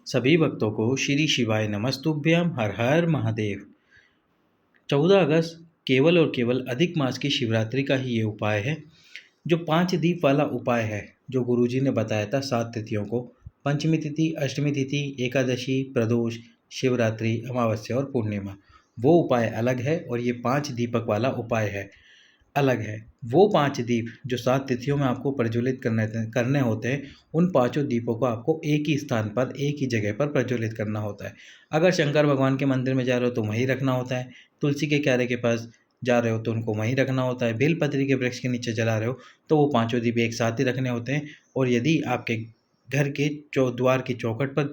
सभी भक्तों को श्री शिवाय नमस्तुभ्यम हर हर महादेव। 14 अगस्त केवल और केवल अधिक मास की शिवरात्रि का ही ये उपाय है, जो 5 दीप वाला उपाय है, जो गुरुजी ने बताया था 7 तिथियों को। पंचमी तिथि, अष्टमी तिथि, एकादशी, प्रदोष, शिवरात्रि, अमावस्या और पूर्णिमा। वो उपाय अलग है और ये 5 दीपक वाला उपाय है अलग है। वो 5 दीप जो 7 तिथियों में आपको प्रज्वलित करने होते हैं, उन पाँचों दीपों को आपको एक ही स्थान पर, एक ही जगह पर प्रज्वलित करना होता है। अगर शंकर भगवान के मंदिर में जा रहे हो तो वहीं रखना होता है, तुलसी के क्यारे के पास जा रहे हो तो उनको वहीं रखना होता है, बेलपत्री के वृक्ष के नीचे जला रहे हो तो वो पाँचों दीप एक साथ ही रखने होते हैं। और यदि आपके घर के द्वार की चौखट पर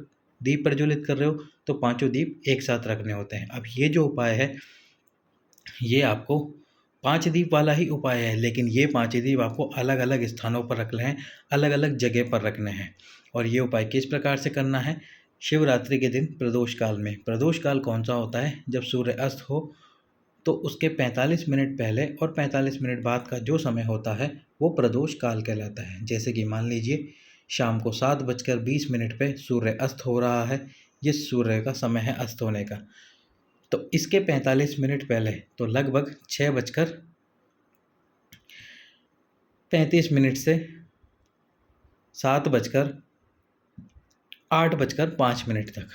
दीप प्रज्वलित कर रहे हो तो पाँचों दीप एक साथ रखने होते हैं। अब ये जो उपाय है, ये आपको 5 दीप वाला ही उपाय है, लेकिन ये 5 दीप आपको अलग अलग स्थानों पर रखने हैं, अलग अलग जगह पर रखने हैं। और ये उपाय किस प्रकार से करना है? शिवरात्रि के दिन प्रदोष काल में। प्रदोष काल कौन सा होता है? जब सूर्य अस्त हो तो उसके 45 मिनट पहले और 45 मिनट बाद का जो समय होता है वो प्रदोष काल कहलाता है। जैसे कि मान लीजिए शाम को 7:20 पे सूर्य अस्त हो रहा है, ये सूर्य का समय है अस्त होने का। तो इसके 45 मिनट पहले, तो लगभग 6:35 से 8:05 तक,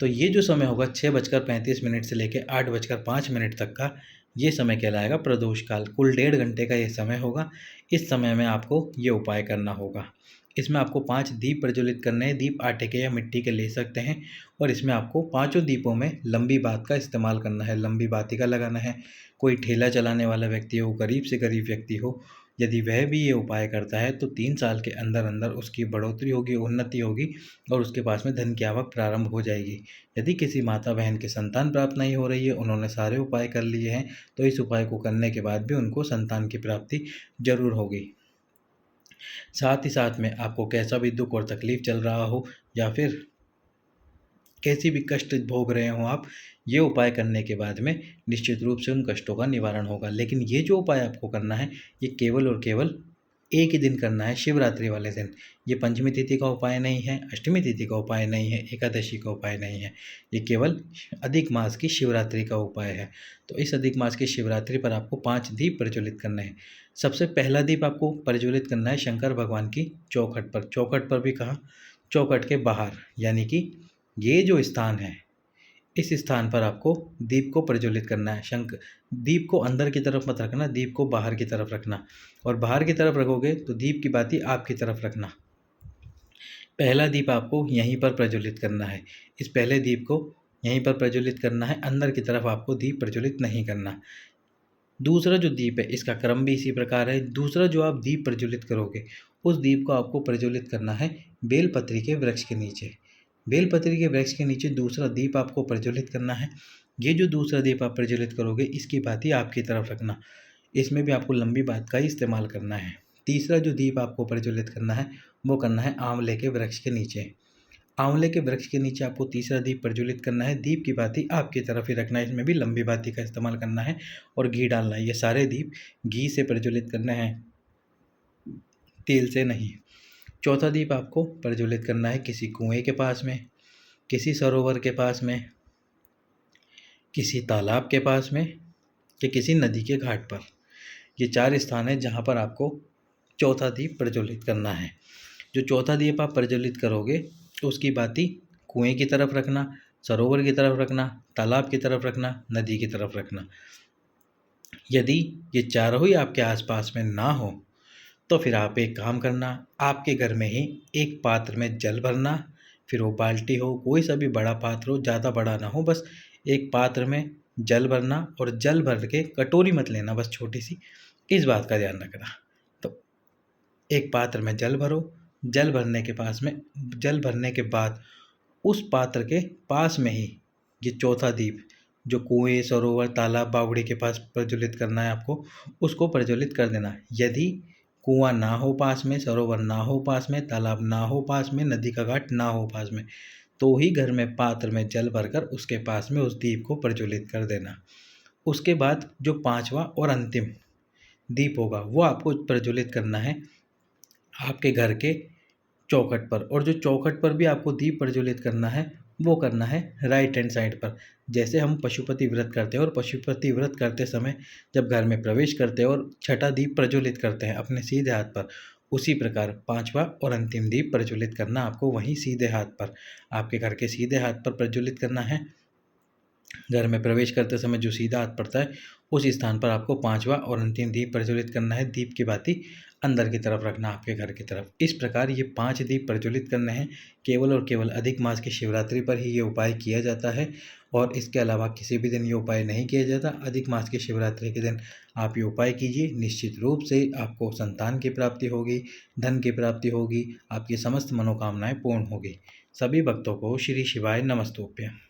तो ये जो समय होगा 6:35 से लेकर 8:05 तक का, ये समय कहलाएगा प्रदोष काल। कुल 1.5 घंटे का ये समय होगा। इस समय में आपको ये उपाय करना होगा। इसमें आपको 5 दीप प्रज्वलित करने हैं। दीप आटे के या मिट्टी के ले सकते हैं। और इसमें आपको पाँचों दीपों में लंबी बात का इस्तेमाल करना है, लंबी बाती का लगाना है। कोई ठेला चलाने वाला व्यक्ति हो, गरीब से गरीब व्यक्ति हो, यदि वह भी ये उपाय करता है तो 3 साल के अंदर अंदर उसकी बढ़ोतरी होगी, उन्नति होगी और उसके पास में धन की आवक प्रारंभ हो जाएगी। यदि किसी माता बहन की संतान प्राप्त नहीं हो रही है, उन्होंने सारे उपाय कर लिए हैं, तो इस उपाय को करने के बाद भी उनको संतान की प्राप्ति जरूर होगी। साथ ही साथ में आपको कैसा भी दुख और तकलीफ चल रहा हो या फिर कैसी भी कष्ट भोग रहे हो आप, ये उपाय करने के बाद में निश्चित रूप से उन कष्टों का निवारण होगा। लेकिन ये जो उपाय आपको करना है, ये केवल और केवल एक ही दिन करना है, शिवरात्रि वाले दिन। ये पंचमी तिथि का उपाय नहीं है, अष्टमी तिथि का उपाय नहीं है, एकादशी का उपाय नहीं है। ये केवल अधिक मास की शिवरात्रि का उपाय है। तो इस अधिक मास की शिवरात्रि पर आपको 5 दीप प्रज्वलित करने हैं। सबसे पहला दीप आपको प्रज्वलित करना है शंकर भगवान की चौखट पर। चौखट पर भी कहा, चौखट के बाहर, यानी कि ये जो स्थान है, इस स्थान पर आपको दीप को प्रज्वलित करना है। दीप को अंदर की तरफ मत रखना, दीप को बाहर की तरफ रखना। और बाहर की तरफ रखोगे तो दीप की बाती आपकी तरफ रखना। पहला दीप आपको यहीं पर प्रज्वलित करना है। इस पहले दीप को यहीं पर प्रज्वलित करना है, अंदर की तरफ आपको दीप प्रज्वलित नहीं करना। दूसरा जो दीप है, इसका क्रम भी इसी प्रकार है। दूसरा जो आप दीप प्रज्वलित करोगे, उस दीप को आपको प्रज्वलित करना है बेलपत्री के वृक्ष के नीचे। बेलपत्री के वृक्ष के नीचे दूसरा दीप आपको प्रज्वलित करना है। ये जो दूसरा दीप आप प्रज्वलित करोगे, इसकी बाती आपकी तरफ रखना। इसमें भी आपको लंबी बात का ही इस्तेमाल करना है। तीसरा जो दीप आपको प्रज्वलित करना है, वो करना है आंवले के वृक्ष के नीचे। आंवले के वृक्ष के नीचे आपको तीसरा दीप प्रज्वलित करना है। दीप की बाती आपकी तरफ ही रखना है, इसमें भी लंबी बाती का इस्तेमाल करना है और घी डालना है। ये सारे दीप घी से प्रज्वलित करने हैं, तेल से नहीं। चौथा दीप आपको प्रज्वलित करना है किसी कुएं के पास में, किसी सरोवर के पास में, किसी तालाब के पास में या किसी नदी के घाट पर। ये 4 स्थान हैं जहाँ पर आपको चौथा दीप प्रज्वलित करना है। जो चौथा दीप आप प्रज्वलित करोगे तो उसकी बाती कुएं की तरफ रखना, सरोवर की तरफ रखना, तालाब की तरफ रखना, नदी की तरफ रखना। यदि ये चारों ही आपके आसपास में ना हो तो फिर आप एक काम करना, आपके घर में ही एक पात्र में जल भरना। फिर वो बाल्टी हो, कोई सा भी बड़ा पात्र हो, ज़्यादा बड़ा ना हो, बस एक पात्र में जल भरना। और जल भर के कटोरी मत लेना, बस छोटी सी, इस बात का ध्यान रखना। तो एक पात्र में जल भरो। जल भरने के बाद उस पात्र के पास में ही ये चौथा दीप, जो कुएं, सरोवर, तालाब, बावड़ी के पास प्रज्वलित करना है आपको, उसको प्रज्वलित कर देना। यदि कुआं ना हो पास में, सरोवर ना हो पास में, तालाब ना हो पास में, नदी का घाट ना हो पास में, तो ही घर में पात्र में जल भरकर उसके पास में उस दीप को प्रज्वलित कर देना। उसके बाद जो 5वां और अंतिम दीप होगा, वो आपको प्रज्वलित करना है आपके घर के चौखट पर, और जो चौखट पर भी आपको दीप प्रज्वलित करना है, वो करना है राइट हैंड साइड पर। जैसे हम पशुपति व्रत करते हैं और पशुपति व्रत करते समय जब घर में प्रवेश करते हैं और छठा दीप प्रज्वलित करते हैं अपने सीधे हाथ पर, उसी प्रकार पांचवा और अंतिम दीप प्रज्वलित करना आपको वहीं सीधे हाथ पर, आपके घर के सीधे हाथ पर प्रज्वलित करना है। घर में प्रवेश करते समय जो सीधा हाथ पड़ता है उस स्थान पर आपको पांचवा और अंतिम दीप प्रज्वलित करना है। दीप की बाती अंदर की तरफ रखना, आपके घर की तरफ। इस प्रकार ये 5 दीप प्रज्वलित करने हैं। केवल और केवल अधिक मास की शिवरात्रि पर ही ये उपाय किया जाता है और इसके अलावा किसी भी दिन ये उपाय नहीं किया जाता। अधिक मास की शिवरात्रि के दिन आप ये उपाय कीजिए, निश्चित रूप से आपको संतान की प्राप्ति होगी, धन की प्राप्ति होगी, आपकी समस्त मनोकामनाएं पूर्ण होगी। सभी भक्तों को श्री शिवाय नमस्तुभ्यं।